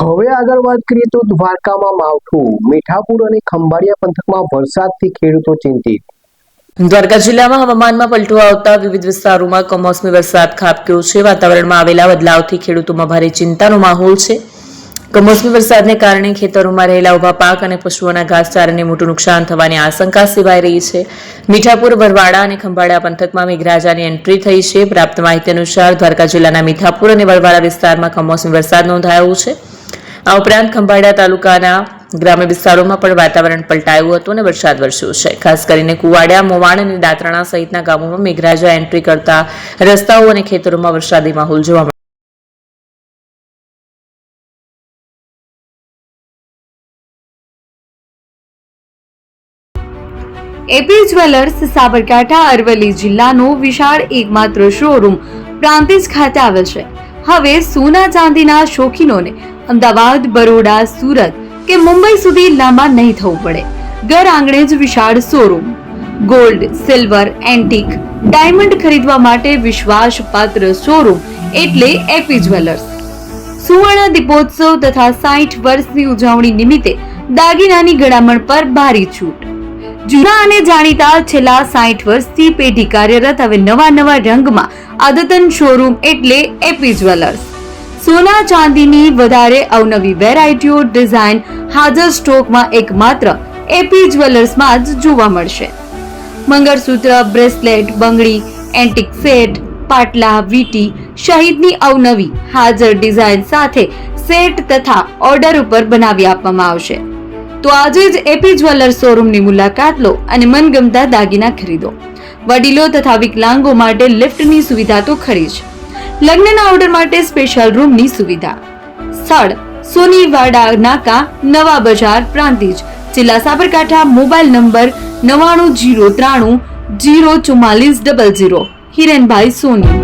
હવે આગળ વાત કરીએ તો દ્વારકામાં માવઠું, મીઠાપુર અને ખંભાળિયા પંથકમાં વરસાદથી ખેડૂતો ચિંતિત। દ્વારકા જિલ્લામાં હવામાનમાં પલટો આવતા વિવિધ વિસ્તારોમાં કમોસમી વરસાદ ખાબક્યો છે। વાતાવરણમાં આવેલા બદલાવથી ખેડૂતોમાં ભારે ચિંતાનો માહોલ છે। કમોસમી વરસાદને કારણે ખેતરોમાં રહેલા ઉભા પાક અને પશુઓના ઘાસચારાને મોટું નુકસાન થવાની આશંકા સેવાઈ રહી છે। મીઠાપુર, વરવાડા અને ખંભાળિયા પંથકમાં મેઘરાજાની એન્ટ્રી થઈ છે। પ્રાપ્ત માહિતી અનુસાર દ્વારકા જિલ્લાના મીઠાપુર અને વરવાડા વિસ્તારમાં કમોસમી વરસાદ નોંધાયો છે। આ ઉપરાંત ખંભાળિયા તાલુકાના ગ્રામ્ય વિસ્તારોમાં પણ વાતાવરણ પલટાયું હતું અને વરસાદ વરસ્યો છે। ખાસ કરીને કુવાડિયા, મોવાણ અને દાત્રાણા સહિતના ગામોમાં મેઘરાજા એન્ટ્રી કરતા રસ્તાઓ અને ખેતરોમાં વરસાદી માહોલ જોવા મળ્યો। એપી જ્વેલર્સ સાબરકાંઠા અરવલ્લી જિલ્લાનો વિશાળ એકમાત્ર શોરૂમ પ્રાંતિજ ખાતે આવેલ છે। હવે સોના ચાંદીના શોખીનોને અમદાવાદ, બરોડા, સુરત કે મુંબઈ સુધી લાંબા નહીં થવું પડે। ઘર આંગણે જ વિશાળ showroom. Gold, silver, antique, diamond ખરીદવા માટે વિશ્વાસપાત્ર શોરૂમ એટલે એપી જ્વેલર્સ। સુવર્ણ દીપોત્સવ તથા 60 વર્ષની ઉજવણી નિમિત્તે દાગીનાની ગળામણ પર ભારી છૂટ। જૂના અને જાણીતા છેલ્લા 60 વર્ષથી પેઢી કાર્યરત હવે નવા રંગમાં અદ્યતન શોરૂમ એટલે એપી જ્વેલર્સ। સોના ચાંદીની વધારે અવનવી વેરાયટીઓ, ડિઝાઇન હાજર સ્ટોકમાં એકમાત્ર એપી જ્વેલર્સમાં જ જોવા મળશે। મંગળસૂત્ર, બ્રેસલેટ, બંગડી, એન્ટિક સેટ, પાટલા, વીટી સહિતની અવનવી હાજર ડિઝાઇન સાથે સેટ તથા ઓર્ડર ઉપર બનાવી આપવામાં આવશે। તો આજે જ એપી જ્વેલર્સ શોરૂમની મુલાકાત લો અને મનગમતા દાગીના ખરીદો। વડીલો તથા વિકલાંગો માટે લિફ્ટની સુવિધા તો ખરી જ, લગ્નના ઓર્ડર માટે સ્પેશિયલ રૂમની સુવિધા। સ્થળ સોનીવાડા નાકા, નવા બજાર, પ્રાંતિજ, જિલ્લા સાબરકાંઠા। Mobile number 9903004400। હિરેનભાઈ સોની।